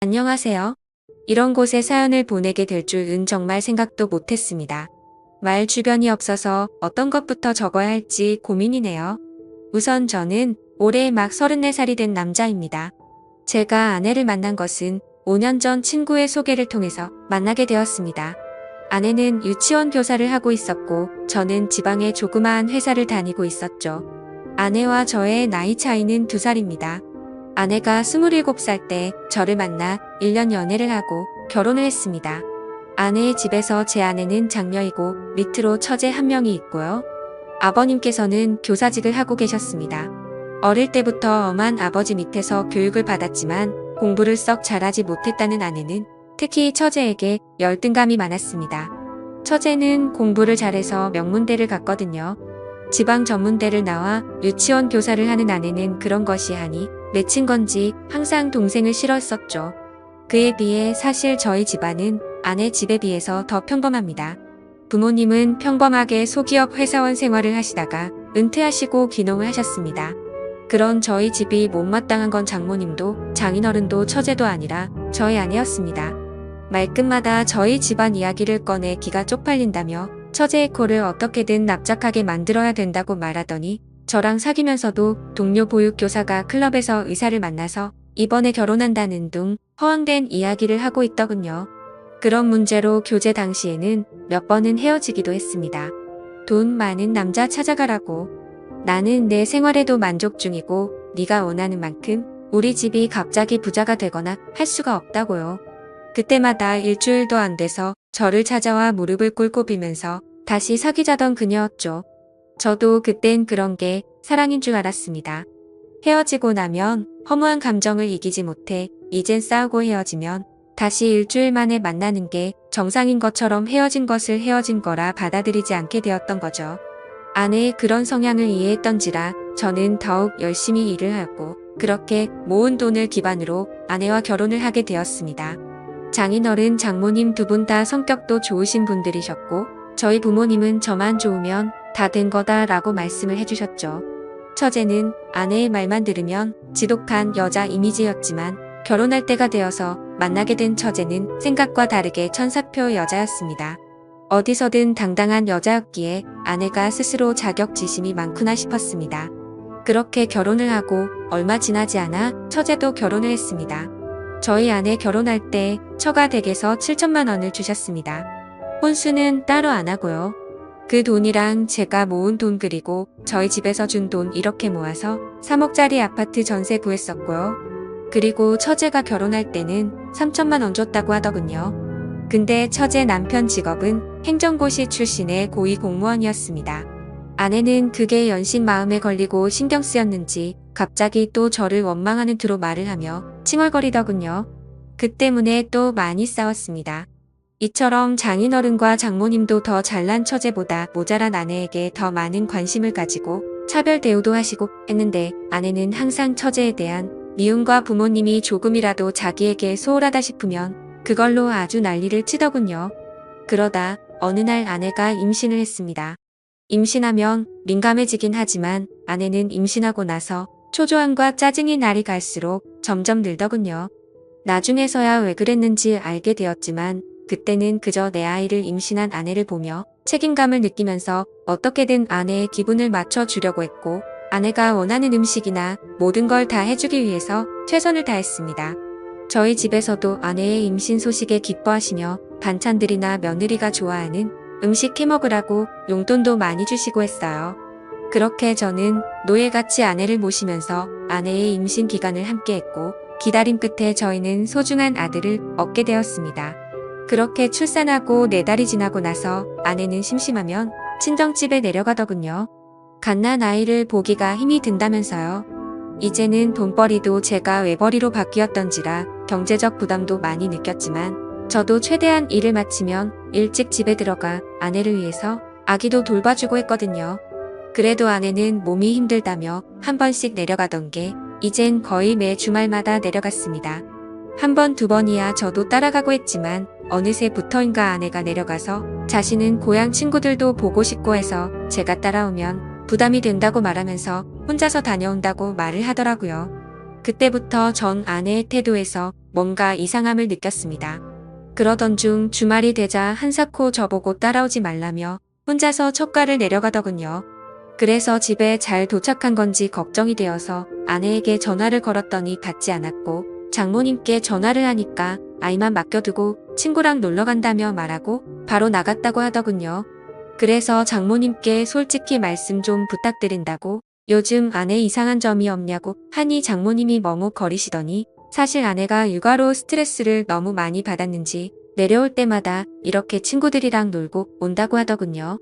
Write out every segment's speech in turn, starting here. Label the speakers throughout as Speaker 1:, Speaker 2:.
Speaker 1: 안녕하세요. 이런 곳에 사연을 보내게 될 줄은 정말 생각도 못했습니다. 말 주변이 없어서 어떤 것부터 적어야 할지 고민이네요. 우선 저는 올해 막 34살이 된 남자입니다. 제가 아내를 만난 것은 5년 전 친구의 소개를 통해서 만나게 되었습니다. 아내는 유치원 교사를 하고 있었고 저는 지방의 조그마한 회사를 다니고 있었죠. 아내와 저의 나이 차이는 2살입니다. 아내가 27살 때 저를 만나 1년 연애를 하고 결혼을 했습니다. 아내의 집에서 제 아내는 장녀이고 밑으로 처제 한 명이 있고요. 아버님께서는 교사직을 하고 계셨습니다. 어릴 때부터 엄한 아버지 밑에서 교육을 받았지만 공부를 썩 잘하지 못했다는 아내는 특히 처제에게 열등감이 많았습니다. 처제는 공부를 잘해서 명문대를 갔거든요. 지방 전문대를 나와 유치원 교사를 하는 아내는 그런 것이 하니 맺힌 건지 항상 동생을 싫어했었죠. 그에 비해 사실 저희 집안은 아내 집에 비해서 더 평범합니다. 부모님은 평범하게 소기업 회사원 생활을 하시다가 은퇴하시고 귀농을 하셨습니다. 그런 저희 집이 못마땅한 건 장모님도 장인어른도 처제도 아니라 저희 아내였습니다. 말끝마다 저희 집안 이야기를 꺼내 기가 쪽팔린다며 처제의 코를 어떻게든 납작하게 만들어야 된다고 말하더니 저랑 사귀면서도 동료 보육교사가 클럽에서 의사를 만나서 이번에 결혼한다는 둥 허황된 이야기를 하고 있더군요. 그런 문제로 교제 당시에는 몇 번은 헤어지기도 했습니다. 돈 많은 남자 찾아가라고. 나는 내 생활에도 만족 중이고 네가 원하는 만큼 우리 집이 갑자기 부자가 되거나 할 수가 없다고요. 그때마다 일주일도 안 돼서 저를 찾아와 무릎을 꿇고 빌면서 다시 사귀자던 그녀였죠. 저도 그땐 그런 게 사랑인 줄 알았습니다. 헤어지고 나면 허무한 감정을 이기지 못해 이젠 싸우고 헤어지면 다시 일주일 만에 만나는 게 정상인 것처럼 헤어진 것을 헤어진 거라 받아들이지 않게 되었던 거죠. 아내의 그런 성향을 이해했던지라 저는 더욱 열심히 일을 하고 그렇게 모은 돈을 기반으로 아내와 결혼을 하게 되었습니다. 장인어른, 장모님 두 분 다 성격도 좋으신 분들이셨고 저희 부모님은 저만 좋으면 다 된 거다 라고 말씀을 해주셨죠. 처제는 아내의 말만 들으면 지독한 여자 이미지였지만 결혼할 때가 되어서 만나게 된 처제는 생각과 다르게 천사표 여자였습니다. 어디서든 당당한 여자였기에 아내가 스스로 자격지심이 많구나 싶었습니다. 그렇게 결혼을 하고 얼마 지나지 않아 처제도 결혼을 했습니다. 저희 아내 결혼할 때 처가 댁에서 7천만 원을 주셨습니다. 혼수는 따로 안 하고요. 그 돈이랑 제가 모은 돈 그리고 저희 집에서 준 돈 이렇게 모아서 3억짜리 아파트 전세 구했었고요. 그리고 처제가 결혼할 때는 3천만 원 줬다고 하더군요. 근데 처제 남편 직업은 행정고시 출신의 고위 공무원이었습니다. 아내는 그게 연신 마음에 걸리고 신경 쓰였는지 갑자기 또 저를 원망하는 투로 말을 하며 칭얼거리더군요. 그 때문에 또 많이 싸웠습니다. 이처럼 장인어른과 장모님도 더 잘난 처제보다 모자란 아내에게 더 많은 관심을 가지고 차별 대우도 하시고 했는데 아내는 항상 처제에 대한 미움과 부모님이 조금이라도 자기에게 소홀하다 싶으면 그걸로 아주 난리를 치더군요. 그러다 어느 날 아내가 임신을 했습니다. 임신하면 민감해지긴 하지만 아내는 임신하고 나서 초조함과 짜증이 날이 갈수록 점점 늘더군요. 나중에서야 왜 그랬는지 알게 되었지만 그때는 그저 내 아이를 임신한 아내를 보며 책임감을 느끼면서 어떻게든 아내의 기분을 맞춰주려고 했고 아내가 원하는 음식이나 모든 걸 다 해주기 위해서 최선을 다했습니다. 저희 집에서도 아내의 임신 소식에 기뻐하시며 반찬들이나 며느리가 좋아하는 음식 해먹으라고 용돈도 많이 주시고 했어요. 그렇게 저는 노예같이 아내를 모시면서 아내의 임신 기간을 함께했고 기다림 끝에 저희는 소중한 아들을 얻게 되었습니다. 그렇게 출산하고 4달이 지나고 나서 아내는 심심하면 친정집에 내려가더군요. 갓난 아이를 보기가 힘이 든다면서요. 이제는 돈벌이도 제가 외벌이로 바뀌었던지라 경제적 부담도 많이 느꼈지만 저도 최대한 일을 마치면 일찍 집에 들어가 아내를 위해서 아기도 돌봐주고 했거든요. 그래도 아내는 몸이 힘들다며 한 번씩 내려가던 게 이젠 거의 매 주말마다 내려갔습니다. 한 번, 두 번이야 저도 따라가고 했지만 어느새부터인가 아내가 내려가서 자신은 고향 친구들도 보고 싶고 해서 제가 따라오면 부담이 된다고 말하면서 혼자서 다녀온다고 말을 하더라고요. 그때부터 전 아내의 태도에서 뭔가 이상함을 느꼈습니다. 그러던 중 주말이 되자 한사코 저보고 따라오지 말라며 혼자서 첫 가를 내려가더군요. 그래서 집에 잘 도착한 건지 걱정이 되어서 아내에게 전화를 걸었더니 받지 않았고 장모님께 전화를 하니까 아이만 맡겨두고 친구랑 놀러 간다며 말하고 바로 나갔다고 하더군요. 그래서 장모님께 솔직히 말씀 좀 부탁드린다고 요즘 아내 이상한 점이 없냐고 하니 장모님이 머뭇거리시더니 사실 아내가 육아로 스트레스를 너무 많이 받았는지 내려올 때마다 이렇게 친구들이랑 놀고 온다고 하더군요.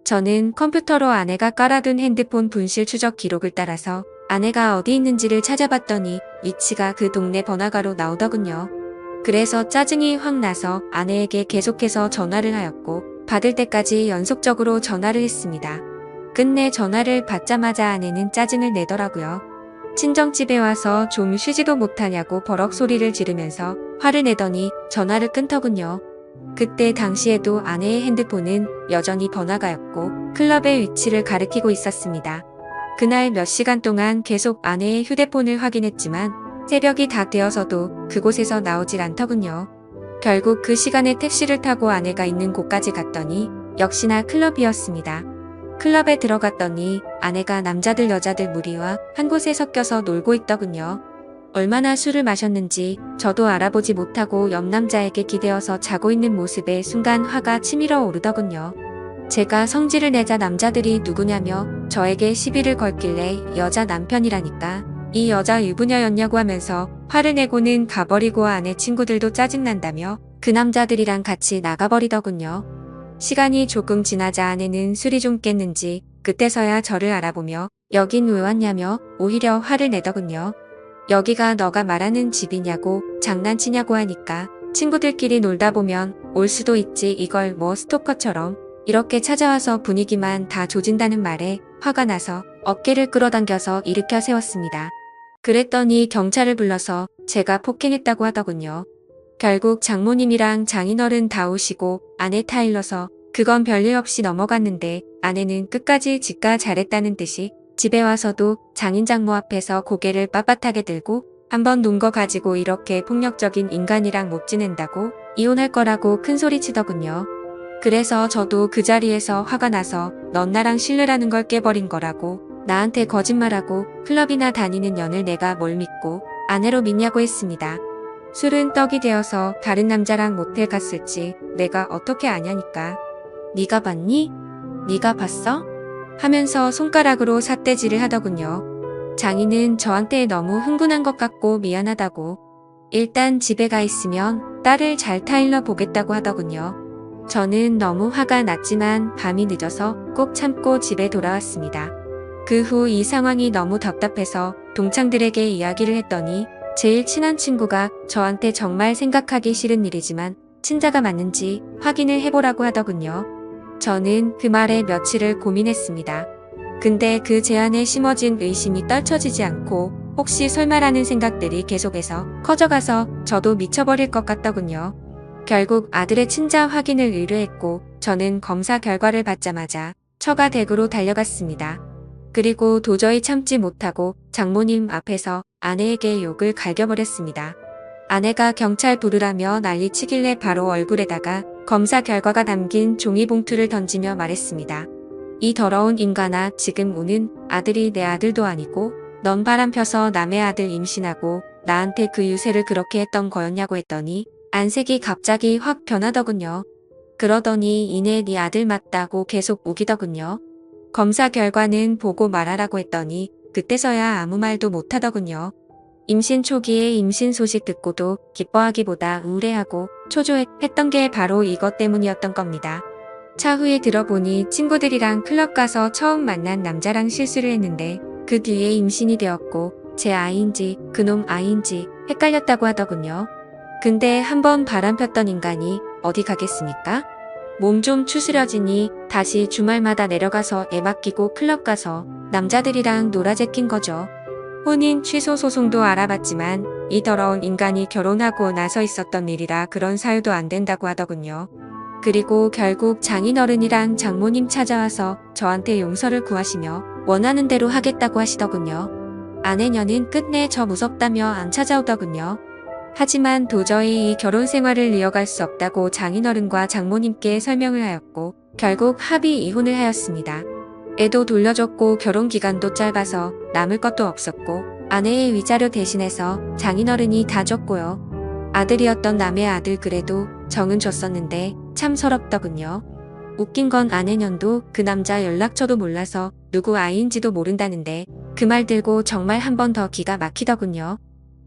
Speaker 1: 저는 컴퓨터로 아내가 깔아둔 핸드폰 분실 추적 기록을 따라서 아내가 어디 있는지를 찾아봤더니 위치가 그 동네 번화가로 나오더군요. 그래서 짜증이 확 나서 아내에게 계속해서 전화를 하였고 받을 때까지 연속적으로 전화를 했습니다. 끝내 전화를 받자마자 아내는 짜증을 내더라고요. 친정집에 와서 좀 쉬지도 못하냐고 버럭 소리를 지르면서 화를 내더니 전화를 끊더군요. 그때 당시에도 아내의 핸드폰은 여전히 번화가였고 클럽의 위치를 가리키고 있었습니다. 그날 몇 시간 동안 계속 아내의 휴대폰을 확인했지만 새벽이 다 되어서도 그곳에서 나오질 않더군요. 결국 그 시간에 택시를 타고 아내가 있는 곳까지 갔더니 역시나 클럽이었습니다. 클럽에 들어갔더니 아내가 남자들 여자들 무리와 한 곳에 섞여서 놀고 있더군요. 얼마나 술을 마셨는지 저도 알아보지 못하고 옆 남자에게 기대어서 자고 있는 모습에 순간 화가 치밀어 오르더군요. 제가 성질을 내자 남자들이 누구냐며 저에게 시비를 걸길래 여자 남편이라니까 이 여자 유부녀였냐고 하면서 화를 내고는 가버리고 아내 친구들도 짜증난다며 그 남자들이랑 같이 나가버리더군요. 시간이 조금 지나자 아내는 술이 좀 깼는지 그때서야 저를 알아보며 여긴 왜 왔냐며 오히려 화를 내더군요. 여기가 너가 말하는 집이냐고 장난치냐고 하니까 친구들끼리 놀다 보면 올 수도 있지 이걸 뭐 스토커처럼 이렇게 찾아와서 분위기만 다 조진다는 말에 화가 나서 어깨를 끌어당겨서 일으켜 세웠습니다. 그랬더니 경찰을 불러서 제가 폭행했다고 하더군요. 결국 장모님이랑 장인어른 다 오시고 아내 타일러서 그건 별일 없이 넘어갔는데 아내는 끝까지 지가 잘했다는 듯이 집에 와서도 장인장모 앞에서 고개를 빳빳하게 들고 한번 논 거 가지고 이렇게 폭력적인 인간이랑 못 지낸다고 이혼할 거라고 큰 소리 치더군요. 그래서 저도 그 자리에서 화가 나서 넌 나랑 실례라는 걸 깨버린 거라고 나한테 거짓말하고 클럽이나 다니는 년을 내가 뭘 믿고 아내로 믿냐고 했습니다. 술은 떡이 되어서 다른 남자랑 모텔 갔을지 내가 어떻게 아냐니까. 네가 봤니? 네가 봤어? 하면서 손가락으로 삿대질을 하더군요. 장인은 저한테 너무 흥분한 것 같고 미안하다고 일단 집에 가 있으면 딸을 잘 타일러 보겠다고 하더군요. 저는 너무 화가 났지만 밤이 늦어서 꼭 참고 집에 돌아왔습니다. 그 후 이 상황이 너무 답답해서 동창들에게 이야기를 했더니 제일 친한 친구가 저한테 정말 생각하기 싫은 일이지만 친자가 맞는지 확인을 해보라고 하더군요. 저는 그 말에 며칠을 고민했습니다. 근데 그 제안에 심어진 의심이 떨쳐지지 않고 혹시 설마라는 생각들이 계속해서 커져가서 저도 미쳐버릴 것 같더군요. 결국 아들의 친자 확인을 의뢰했고 저는 검사 결과를 받자마자 처가 댁으로 달려갔습니다. 그리고 도저히 참지 못하고 장모님 앞에서 아내에게 욕을 갈겨버렸습니다. 아내가 경찰 부르라며 난리치길래 바로 얼굴에다가 검사 결과가 담긴 종이봉투를 던지며 말했습니다. 이 더러운 인간아, 지금 우는 아들이 내 아들도 아니고 넌 바람 펴서 남의 아들 임신하고 나한테 그 유세를 그렇게 했던 거였냐고 했더니 안색이 갑자기 확 변하더군요. 그러더니 이내 네 아들 맞다고 계속 우기더군요. 검사 결과는 보고 말하라고 했더니 그때서야 아무 말도 못하더군요. 임신 초기에 임신 소식 듣고도 기뻐하기보다 우울해하고 초조했던 게 바로 이것 때문이었던 겁니다. 차후에 들어보니 친구들이랑 클럽 가서 처음 만난 남자랑 실수를 했는데 그 뒤에 임신이 되었고 제 아이인지 그놈 아이인지 헷갈렸다고 하더군요. 근데 한번 바람 폈던 인간이 어디 가겠습니까? 몸 좀 추스려지니 다시 주말마다 내려가서 애 맡기고 클럽 가서 남자들이랑 놀아제낀 거죠. 혼인 취소 소송도 알아봤지만 이 더러운 인간이 결혼하고 나서 있었던 일이라 그런 사유도 안 된다고 하더군요. 그리고 결국 장인어른이랑 장모님 찾아와서 저한테 용서를 구하시며 원하는 대로 하겠다고 하시더군요. 아내녀는 끝내 저 무섭다며 안 찾아오더군요. 하지만 도저히 이 결혼 생활을 이어갈 수 없다고 장인어른과 장모님께 설명을 하였고 결국 합의 이혼을 하였습니다. 애도 돌려줬고 결혼 기간도 짧아서 남을 것도 없었고 아내의 위자료 대신해서 장인어른이 다 줬고요. 아들이었던 남의 아들 그래도 정은 줬었는데 참 서럽더군요. 웃긴 건 아내년도 그 남자 연락처도 몰라서 누구 아이인지도 모른다는데 그 말 들고 정말 한 번 더 기가 막히더군요.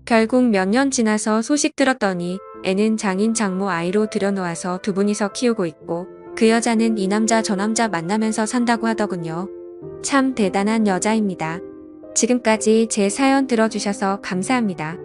Speaker 1: 결국 몇 년 지나서 소식 들었더니 애는 장인 장모 아이로 들여놓아서 두 분이서 키우고 있고 그 여자는 이 남자 저 남자 만나면서 산다고 하더군요. 참 대단한 여자입니다. 지금까지 제 사연 들어주셔서 감사합니다.